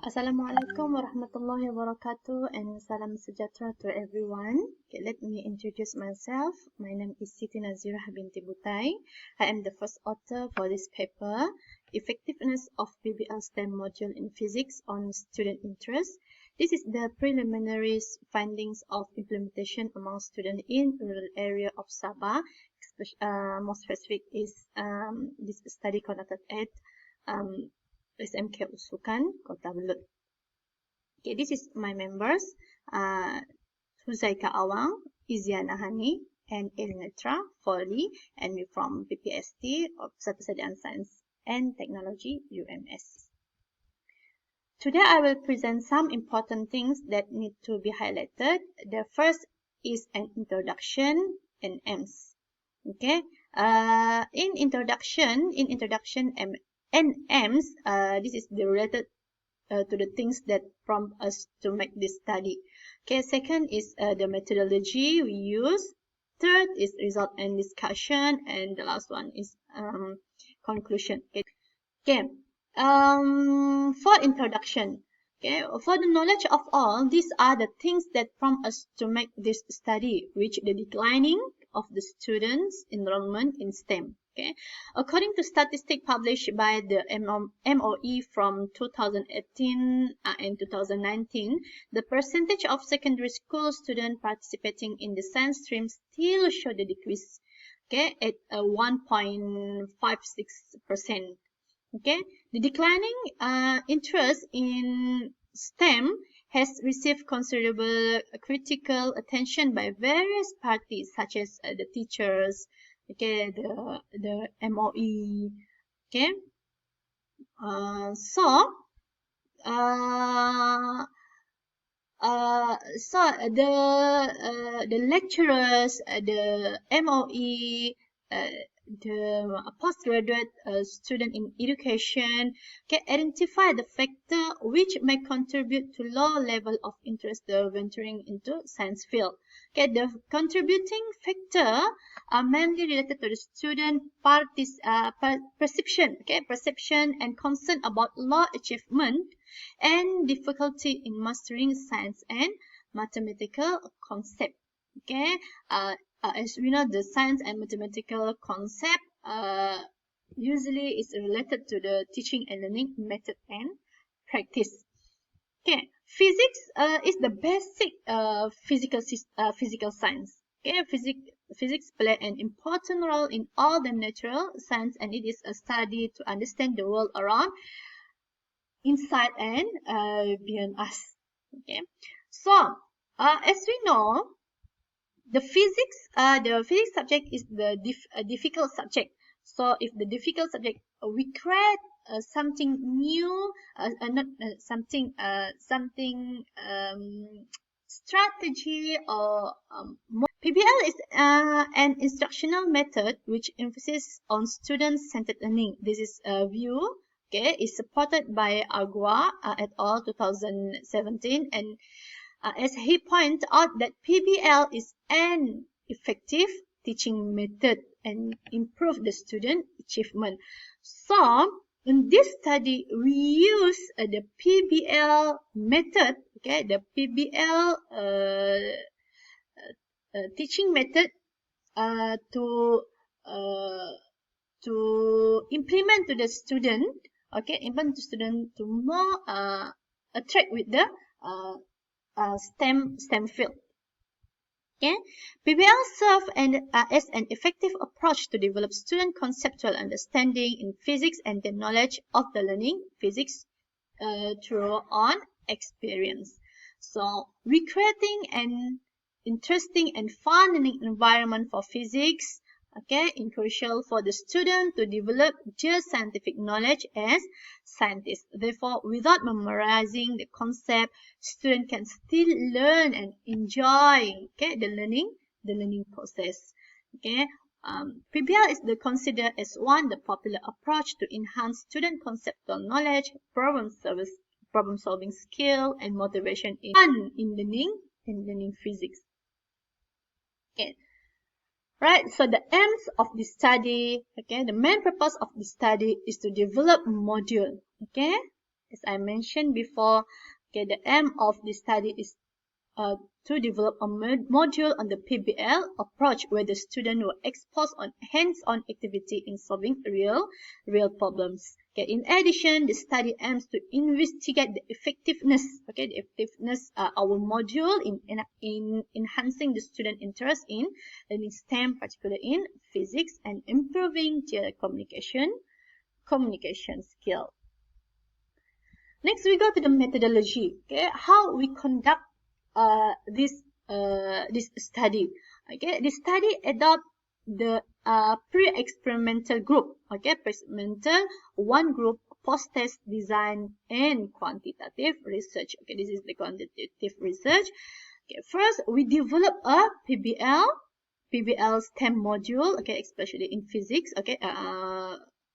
Assalamualaikum warahmatullahi wabarakatuh and salam sejahtera to everyone. Okay, let me introduce myself. My name is Siti Nazirah binti Butai. I am the first author for this paper, Effectiveness of PBL STEM module in Physics on Student Interest. This is the preliminary findings of implementation among students in rural area of Sabah. More specific is this study conducted at SMK Usukan, Kota Belud. Okay, this is my members, Huzaika Awang, Iziana Hani, and Elnetra Foley, and we from PPST of Persediaan Science and Technology UMS. Today I will present some important things that need to be highlighted. The first is an introduction and EMS. Okay, in introduction and EMS, this is related to the things that prompt us to make this study. Okay, second is the methodology we use. Third is result and discussion, and the last one is conclusion. Okay. For introduction, okay, for the knowledge of all, these are the things that prompt us to make this study, which the declining of the students' enrollment in STEM. Okay, according to statistics published by the MOE from 2018 and 2019, the percentage of secondary school students participating in the science stream still showed a decrease. Okay, at 1.56%. Okay, the declining interest in STEM has received considerable critical attention by various parties, such as the teachers, okay, the MOE, okay. The lecturers, the MOE, the postgraduate student in education can identify the factor which may contribute to low level of interest venturing into science field. Okay, the contributing factor are mainly related to the student perception, okay, perception and concern about low achievement and difficulty in mastering science and mathematical concept. Okay, as we know, the science and mathematical concept usually is related to the teaching and learning method and practice. Okay, physics is the basic physical science. Okay, physics play an important role in all the natural science, and it is a study to understand the world around, inside and beyond us. Okay, so as we know, the physics subject is the difficult subject. So if the difficult subject, we create something new, strategy or more. PBL is an instructional method which emphasizes on student-centered learning. This is a view, okay, is supported by Agua et al. 2017, and as he pointed out that PBL is an effective teaching method and improve the student achievement. So in this study, we use the PBL method, okay, the PBL teaching method to implement to the student, okay, implement to student to more attract with the STEM field. Okay, PBL serves as an effective approach to develop student conceptual understanding in physics and the knowledge of the learning physics through on experience. So, recreating an interesting and fun learning environment for physics, okay, is crucial for the student to develop just scientific knowledge as scientists. Therefore, without memorizing the concept, student can still learn and enjoy, okay, the learning process. Okay, PBL is considered as one the popular approach to enhance student conceptual knowledge, problem solving skill, and motivation in learning physics. Okay. Right, so the aims of this study, okay, the main purpose of this study is to develop module, okay, As I mentioned before, okay, the aim of this study is to develop a module on the PBL approach where the student will expose on hands-on activity in solving real problems. Okay, in addition, the study aims to investigate the effectiveness, our module in enhancing the student interest in learning STEM, particularly in physics, and improving their communication skill. Next, we go to the methodology. Okay, how we conduct this study. Okay, the study adopt the pre-experimental group. Okay, pre-experimental, one group, post-test design, and quantitative research. Okay, this is the quantitative research. Okay, first we develop a PBL STEM module. Okay, especially in physics. Okay,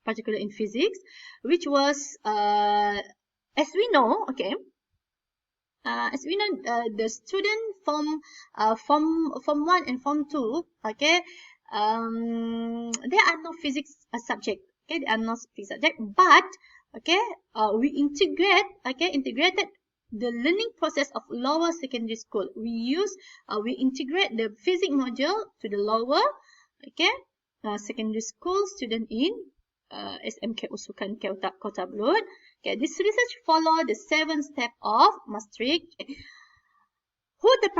particularly in physics, which was as we know, okay. The student from form 1 and form 2, okay, there are no physics subject, okay, there are no physics subject, but okay, we integrated the learning process of lower secondary school. We integrate the physics module to the lower, okay, secondary school student in SMK Usukan Kota Belud. Okay, this research follow the 7 step of Maastricht. Who the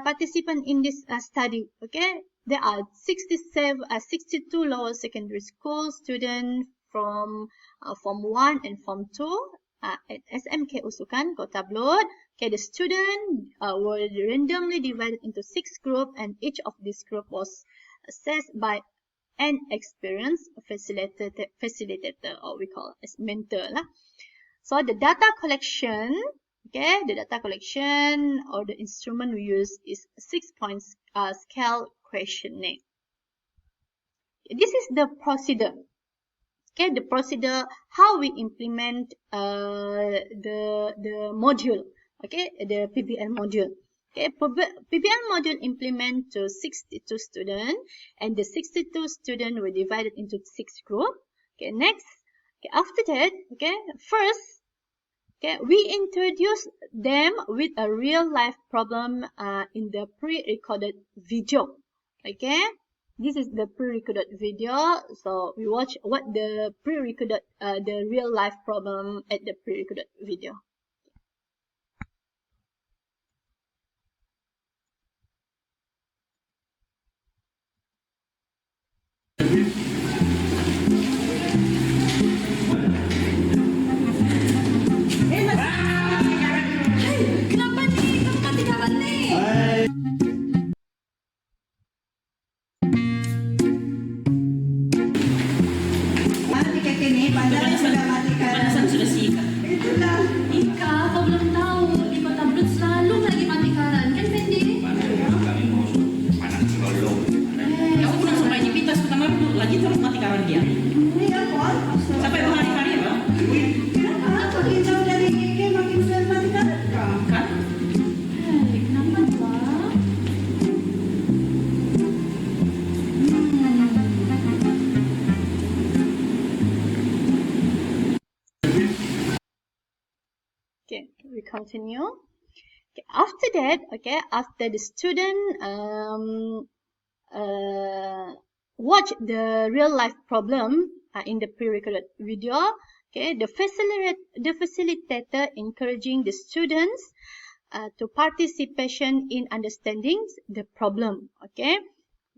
participant in this study? Okay, there are 62 lower secondary school students from Form 1 and Form 2 at SMK Usukan Kota Belud. Okay, the students were randomly divided into 6 groups, and each of these groups was assessed by an experienced facilitator, or we call as mentor lah. So the data collection, okay, or the instrument we use is 6-point scale questionnaire. This is the procedure. Okay, the procedure how we implement the module. Okay, the PBL module. Okay, PBL module implement to 62 students, and the 62 students were divided into 6 groups. Okay, next, okay, after that, okay, first, okay, we introduce them with a real life problem in the pre-recorded video. Okay, this is the pre-recorded video. So we watch what the pre-recorded, the real life problem at the pre-recorded video. Okay, we continue. Okay, after that, okay, after the student watch the real life problem in the pre-recorded video, okay, the facilitator encouraging the students to participation in understanding the problem. Okay,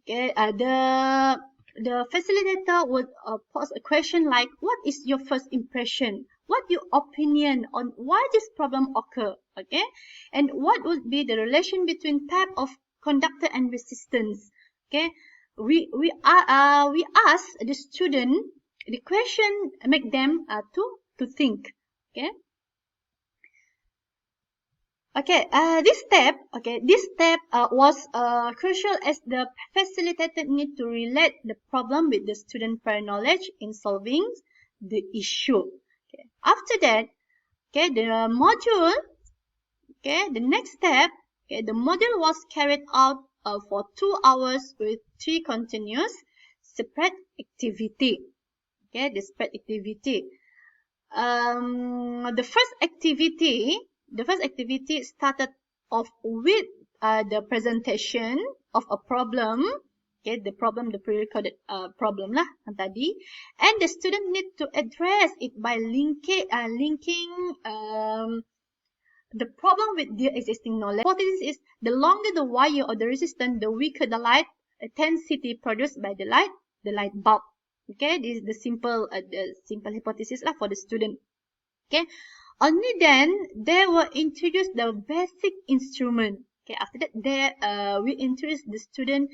the facilitator would pose a question like, what is your first impression? What your opinion on why this problem occur? Okay, and what would be the relation between type of conductor and resistance? Okay, we ask the student the question, make them to think. Okay. Okay, this step was crucial as the facilitator need to relate the problem with the student prior knowledge in solving the issue. Okay. After that, okay, the module, okay, the next step, okay, the module was carried out for 2 hours with 3 continuous separate activity. Okay, disparate activity. The first activity started off with the presentation of a problem. Okay, the pre-recorded problem lah tadi, and the student need to address it by linking the problem with the existing knowledge. Hypothesis is the longer the wire or the resistance, the weaker the light intensity produced by the light bulb. Okay, this is the simple hypothesis lah for the student. Okay, only then they will introduce the basic instrument. Okay, after that we introduce the student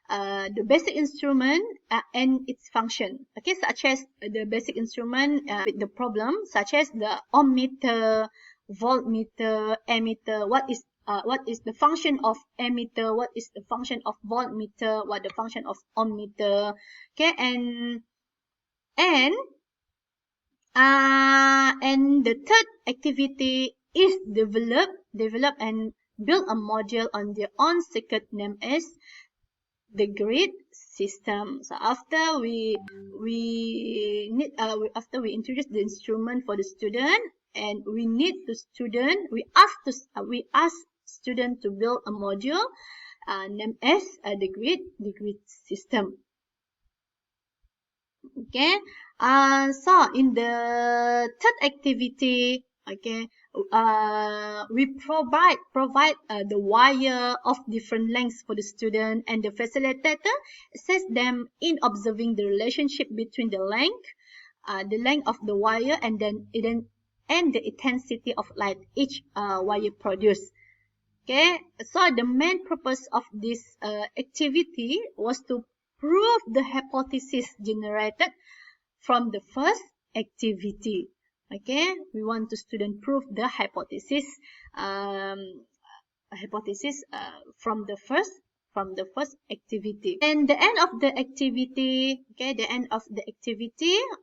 the basic instrument and its function. Okay, such as the basic instrument with the problem, such as the ohmmeter, voltmeter, ammeter. What is the function of ammeter? What is the function of voltmeter? What the function of ohmmeter? Okay, and the third activity is develop and build a module on their own circuit named as the grid system. So after we introduce the instrument for the student, and we ask student to build a module named as the grid system. Okay, so in the third activity, okay, we provide the wire of different lengths for the student, and the facilitator assists them in observing the relationship between the length of the wire and the intensity of light each wire produce. Okay, so the main purpose of this activity was to prove the hypothesis generated from the first activity. Okay, we want the student prove the hypothesis from the first activity. And the end of the activity, okay,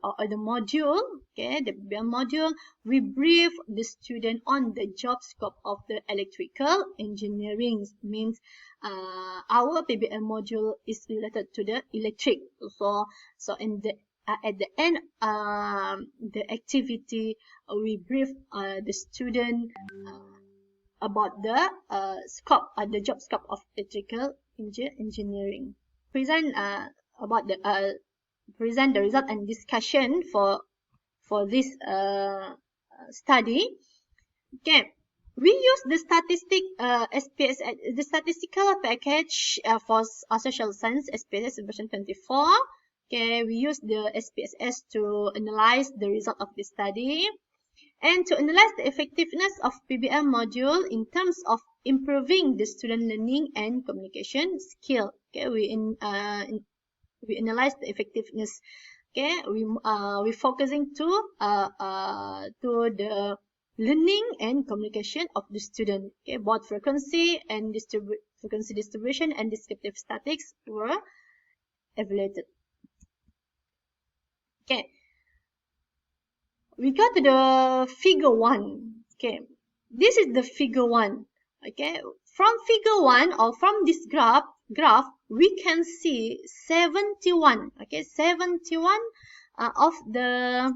or the module, okay, the module, we brief the student on the job scope of the electrical engineering. Means our PBL module is related to the electric. So in the at the end the activity, we brief the student about the job scope of electrical engineering. Present the result and discussion for this study. Okay, we use the statistical package for social science SPSS version 24. Okay, we use the SPSS to analyze the result of this study and to analyze the effectiveness of PBL module in terms of improving the student learning and communication skill. Okay, we analyze the effectiveness. Okay, we focusing to the learning and communication of the student. Okay, both frequency distribution and descriptive statistics were evaluated. Okay, we go to the figure 1. Okay, this is the figure 1. Okay, from figure 1 or from this graph we can see 71. Okay, 71 of the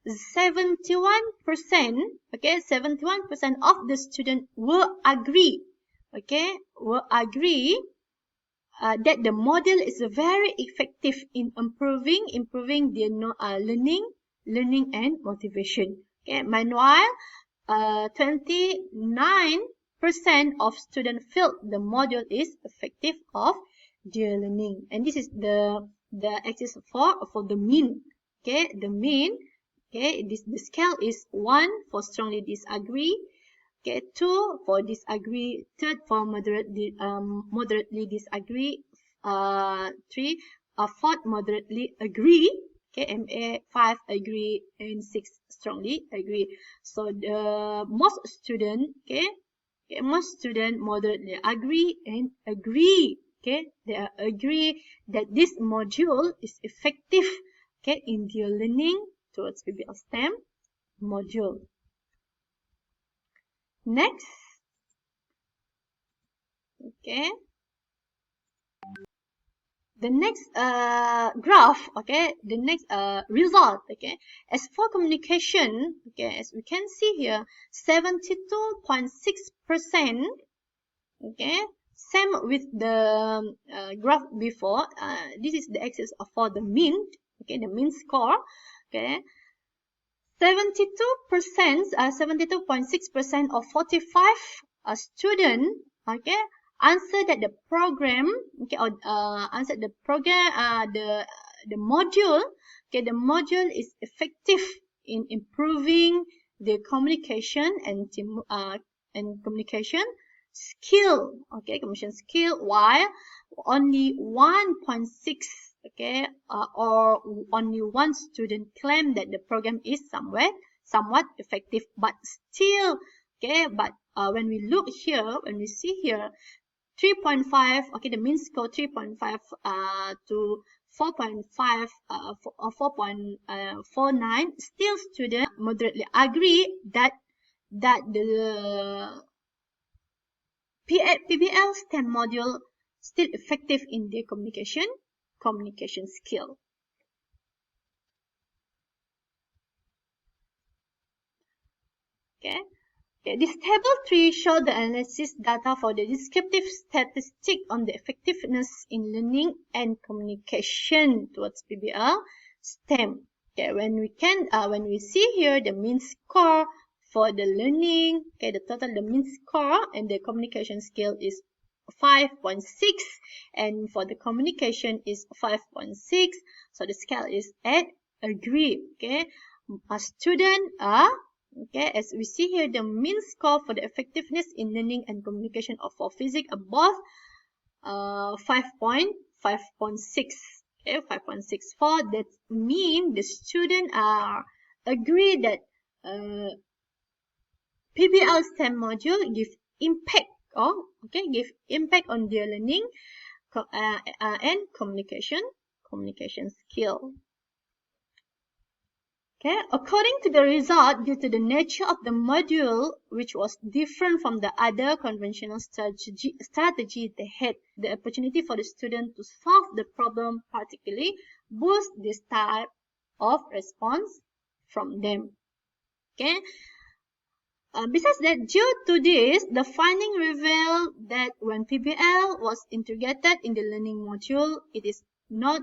71%. Okay, 71% of the students will agree. Okay, that the model is very effective in improving their learning and motivation. Okay, meanwhile, 29% of students feel the module is effective of their learning, and this is the axis for the mean. Okay, the mean. Okay, the scale is 1 for strongly disagree. Okay, 2 for disagree, 3 for moderately disagree, 4 moderately agree, okay, MA 5 agree, and 6 strongly agree. So the most student moderately agree and agree. Okay, they agree that this module is effective, okay, in their learning towards PBL STEM module. Next, okay, the next graph, okay, the next result, okay, as for communication, okay, as we can see here, 72.6%, okay, same with the graph before. This is the axis for the mean, okay, the mean score, okay. 72%, 72.6% of 45 students, okay, answered that the program, okay, or answered the program, the module, okay, the module is effective in improving the communication and team, and communication skill, okay, communication skill, while only 1.6, okay, or only one student claimed that the program is somewhat effective, but still, okay, but when we look here, when we see here, 3.5, okay, the mean score 3.5 to 4.5 or 4.49, still students moderately agree that the PBL STEM module still effective in their communication skill. Okay. Okay, this table 3 shows the analysis data for the descriptive statistic on the effectiveness in learning and communication towards PBL STEM. Okay, when we see here the mean score for the learning, okay, the mean score and the communication skill is 5.6, and for the communication is 5.6. So the scale is at agree. Okay, a student okay, as we see here, the mean score for the effectiveness in learning and communication of for physics above 5.6. Okay, 5.64. That means the students are agree that PBL STEM module give impact give impact on their learning and communication skill. Okay, according to the result, due to the nature of the module, which was different from the other conventional strategy, they had the opportunity for the student to solve the problem, particularly boost this type of response from them. Okay. Besides that, due to this, the finding revealed that when PBL was integrated in the learning module, it is not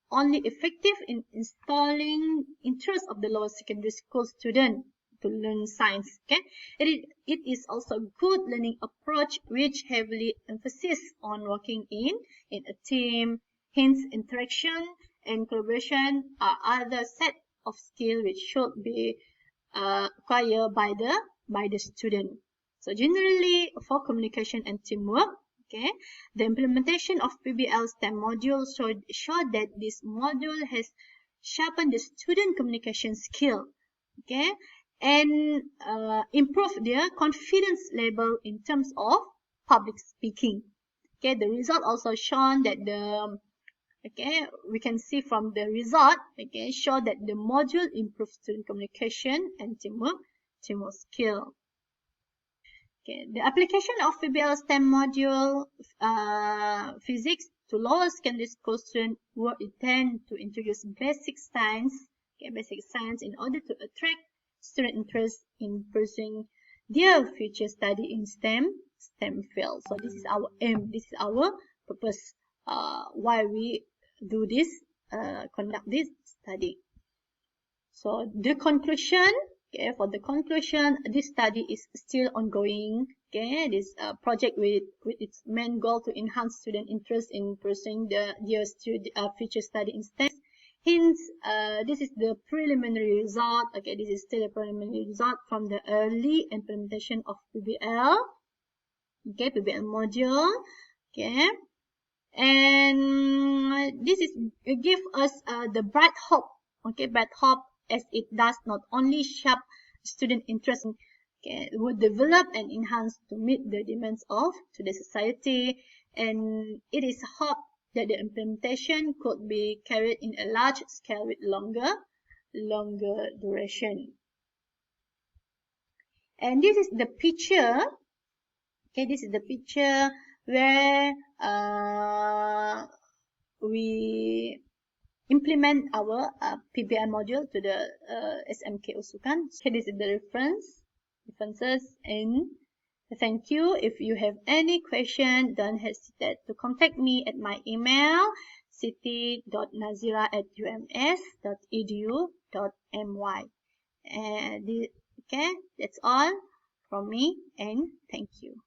only effective in installing interest of the lower secondary school student to learn science. Okay, it is also a good learning approach which heavily emphasizes on working in a team. Hence, interaction and collaboration are other set of skills which should be acquired by the student. So generally, for communication and teamwork, okay, the implementation of PBL STEM module showed that this module has sharpened the student communication skill, okay, and improved their confidence level in terms of public speaking. Okay, the result also shown that okay, we can see from the result, okay, show that the module improves student communication and teamwork skill. Okay, the application of PBL STEM module physics to lower secondary school students were intended to introduce basic science in order to attract student interest in pursuing their future study in STEM field. So this is our aim, this is our purpose, why we do this, conduct this study. So the conclusion, okay, for the conclusion, this study is still ongoing. Okay, this project with its main goal to enhance student interest in pursuing their future study in STEM. Hence, this is the preliminary result. Okay, this is still a preliminary result from the early implementation of PBL. Okay, PBL module. Okay, and this is give us the bright hope. Okay, bright hope, as it does not only shape student interest, okay, would develop and enhance to meet the demands of today's society, and it is hoped that the implementation could be carried in a large scale with longer duration. And this is the picture. Okay, this is the picture where we implement our PBI module to the SMK Usukan. So this is the references, and thank you. If you have any question, don't hesitate to contact me at my email siti.nazira@ums.edu.my. And okay, that's all from me, and thank you.